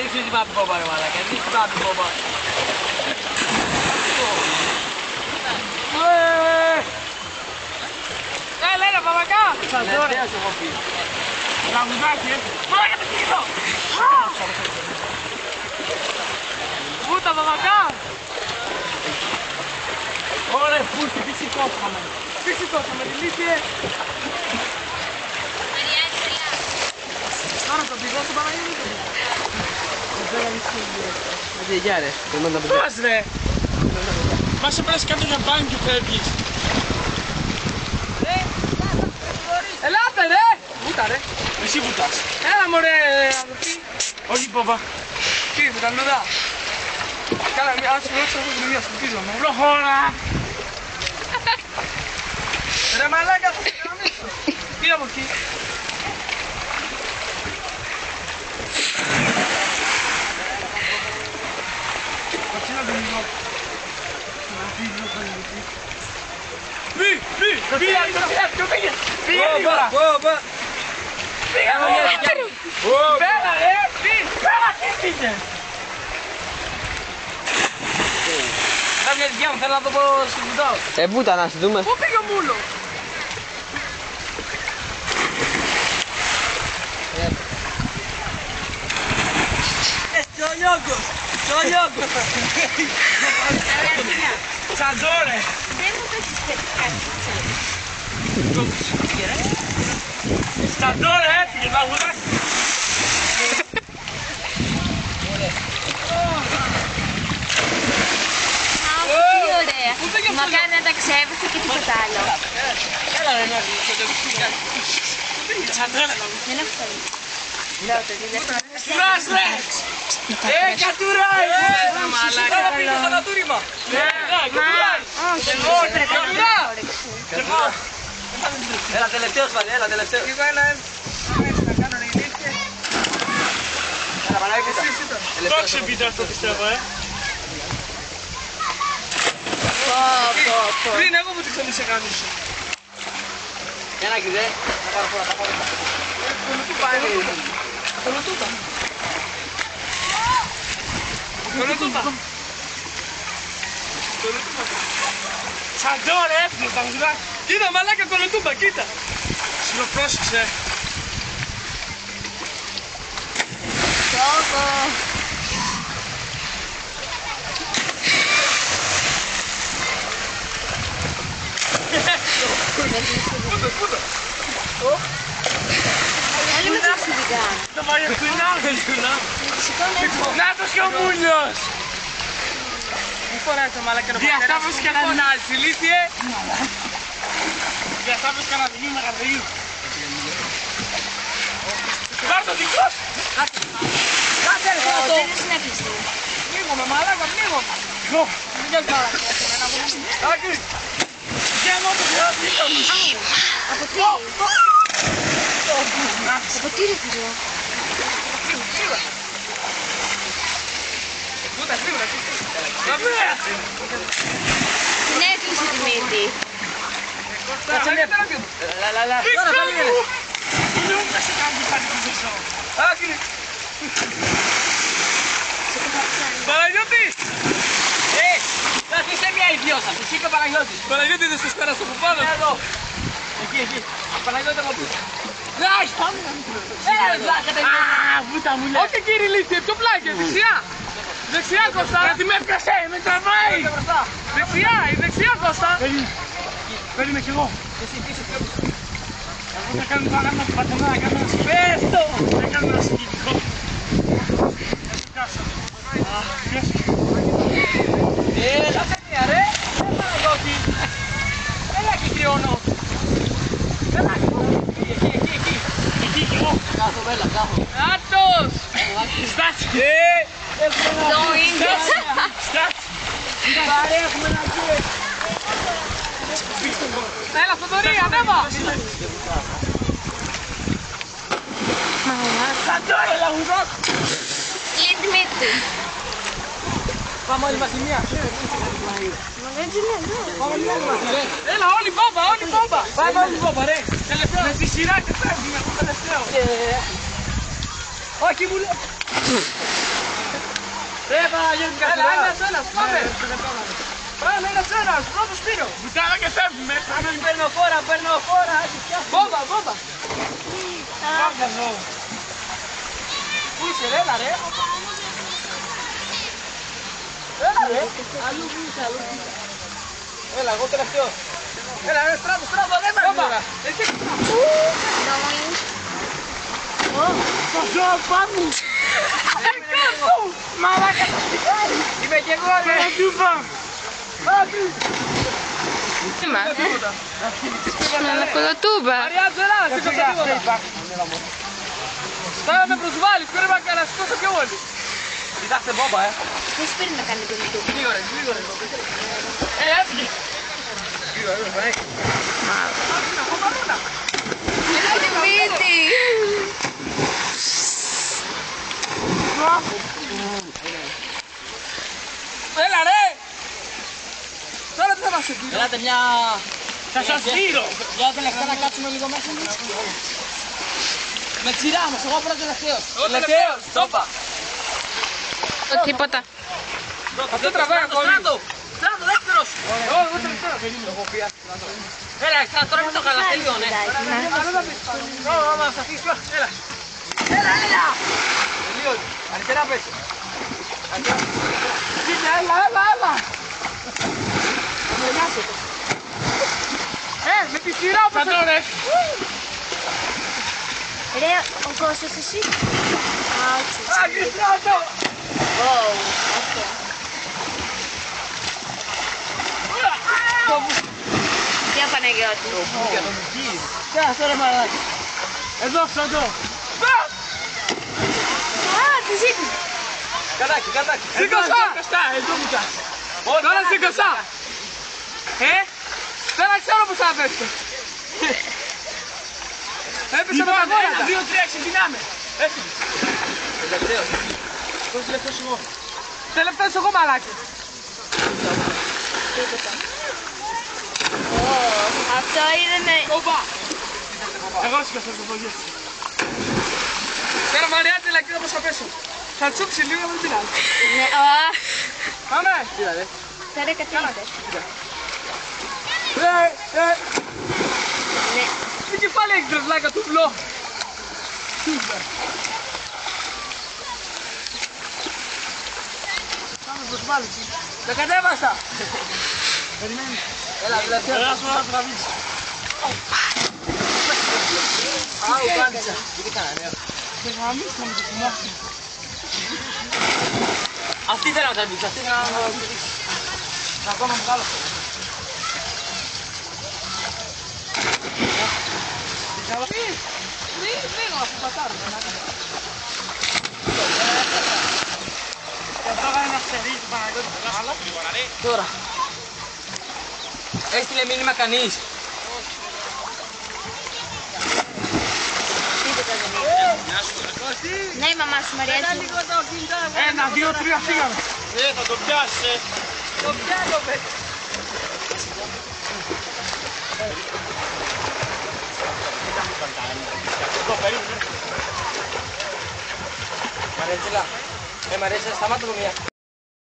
ρίξω την πάπη πόπα ρε μαλάκα, ρίξω την πάπη πόπα. Έλα παπακά! Τελευταίος έχω πει. Τραγουδάκι μαλάκα το κινητό! Πούτα παπακά! Ωραία πούστη, τι σηκώσαμε. Τι σηκώσαμε, τελείωσε. Τώρα το πηγό του Παναγιώτη το πηγό. Γεια ρε. Πας ρε. Μας έπρεπε κάτω για μπάνι και φεύγεις. Ελάτε ρε. Βούτα ρε. Εσύ βουτάς. Έλα μωρέ αδερφή. Όχι πόπα. Τι βουτανούδα. Καλά, αν σου ρωτήσω αυτό την ίδια σκουπίζομαι. Προχώρα. Ρε μαλάκα θα σε γραμμίσω. Τι από εκεί. Θέλω να το πω σκουπιδάω. Βούτα να σου δούμε. Πού πήγε ο μούλος. Τσολιόγκος. Τσολιόγκος. Τσαντόρε. Δεν μου το έχεις πέτει κάτι. Τσαντόρε έφυγε να βουλάσει. Τι ωραία. Μακάρι να τα ξέβεσαι και τίποτα άλλο. Έλα ρε να Τσαντόρε να Δεν έχω φέρει. Σκουράς ρε! Κατουράει! Τώρα πήγε στο κατούριμα! Κατουράει! Κατουράει! Έλα τελευταίος πάλι, έλα τελευταίος. Εγώ έλα να κάνω ριλίκια. Έλα Πανάγη κοίτα. Το ξεπίτα αυτό πιστεύω Πριν εγώ μου τι θέλεις σε κάνεις. Ένα κηδέ, να πάρω πολλά τα πάρω. Κολοτούτα. Τσαντόρε έφυγε τα βουλά. Κοίτα μαλάκα κολοτούμπα, κοίτα. Συνοπρόσεξε. Τόκο. Πούτα. Άλλη με το ξυδικά. Το μαγευτουνά. Νάτος και ο μούλιος. Μη φοράει το μαλάκα να πατέρας. Διαστάβεις και να φωνάζεις, ηλίθιε. Διαστάβεις και να δίνει μεγαλύτερη. Πάρ' το δικό σου. Κάτσε ρε αυτό. Δεν είναι κλειστή. Πνίγομαι μαλάκα, πνίγομαι. Μην κάνεις μαλάκα. Άκη. Για να το χρειάζεται. Από τι. Από τι ρε φίλο. Πούτα, γρήγορα. Την έκλεισε τη μύτη. Κάτσε μια. Τώρα θα λίγες. Δεν σε κάνει κάτι που ζεσό. Άκρη. Παναγιώτη. Είσαι μια ιδιώτα. Εσύ και ο Παναγιώτης. Παναγιώτη δεν σας πέρασε από πάνω. Εδώ. Εκεί. Παναγιώτη από πού. Λάχ. Βούτα μου λέει. Όχι κύριε Λίτσιε, πιο πλάκια. Δεξιά. Δεξιά Κώστα. Γιατί με έπιασε, με τραβάει. Δεξιά, η δεξιά Κώστα. Παίρνουμε κι εγώ. Εσύ πίσω πιο πίσω. Εγώ θα κάνω το αγάπη του πατέρα, να κάνω ένα σπέστο. Θα κάνω ένα συγκινητικό. Έλα παιδιά ρε. Έλα και κρυώνω. Έλα εκεί κι εγώ. Κάθομαι, έλα, κάθομαι. Άτος. Στάτσε. Το είναι. Στάτσε. Πάρε, έχουμε να πούμε. Έλα, Θοδωρή, ανέβα! Σαντόρε, λαγουδός! Κλείνει μύτη. Πάμε όλοι μας τη μία. Μα δεν την εδώ. Έλα, όλοι μπόμπα, όλοι μπόμπα! Πάμε όλοι μπόμπα, ρε! Με τη σειρά και φεύγουμε, εγώ τελευταίο. Όχι μου λέω. Έλα, ένας, πάμε. Πάμε, ένας, πρώτος πήρω. Βουτάω και φεύγουμε. Παίρνω φόρα. Βόμπα. Πού είσαι ρε, έλα ρε. Έλα, εγώ τελευταίο. Έλα, ρε, στράβο, δεν με Βόμπα. Εσύ Το ζω πάνω. μαλάκα. Είμαι κι εγώ ρε. Κολοτούμπα. Αριάζω, έλα, σήκωσα τίποτα. Τώρα με προσβάλλεις, πρέπει να κανασηκώσω και όλοι. Κοιτάξτε μπόμπα, Δεν σου παίρνει να κάνει κολοτούμπα. Λίγο ρε. Έφυγε. Μύτη. Έλα ρε. Τώρα τι θα μας εκεί. Ελάτε μια... Θα σας δείρω. Για τελευταία να κάτσουμε λίγο μέσα. Με τη σειρά μας, εγώ πρώτο τελευταίος. Τελευταίος, τόπα. Τίποτα. Αυτό τραβάει ακόμη. Στράτο, δεύτερος. Εγώ τελευταίος. Έλα, τώρα μην το χαλάς, τελείωνε. Άμα σας αφήσω, έλα. Έλα. Τελείωνε. Αριστερά πες. Έλα. Με τη σειρά όπως τώρα. Ρε, ο Κώστας εσύ. Αγιστράτο. Για Παναγιώτη. Κάτσε τώρα μαλάκι. Εδώ, Σαντό. Α, τη ζήτησε. Κατάκι. Σήκωσα. Εδώ μου κάτσε. Τώρα σήκωσα. Τώρα ξέρω πως θα πέσω. Έπεσε με τα γόρατα. 2-3 ξεκινάμε. Έφυγε. Τελευταίος. Πώς τελευταίος εγώ. Τελευταίος εγώ μαλάκι. Αυτό είναι με... Κομπά. Εγώ σήκωσα το πογείο. Τώρα Μαριάντε, αλλά κοίτα πως θα πέσω. Θα τσούξει λίγο με την άλλη. Ναι, Πάμε. τώρα κατέβηκες. Ναι. Τι κεφάλι έχεις ρε βλάκα του βλό. Πάμε προς πάλι. Τα κατέβασα. Περιμένει. Έλα, τελευταίος. Έλα σου να τραβήξει. Άου, κάνησα. Τι κάνανε. Και γαμίσαμε το θυμάσαι. Αυτή θέλω να τραβήξει, αυτή θέλω να τραβήξει. Ακόμα μεγάλο. Λίγο να σου πατάρω. Αυτό κάνει να στερείς Παναγιώτη. Τώρα. Έστειλε μήνυμα κανείς. Ναι, η μαμά σου, Μαριάντη. 1, 2, 3, φύγαμε. Θα το πιάσεις. Το πιάνω, παιδί. Μαρέτζελα. Μαρέτζελα, σταμάτα το μία.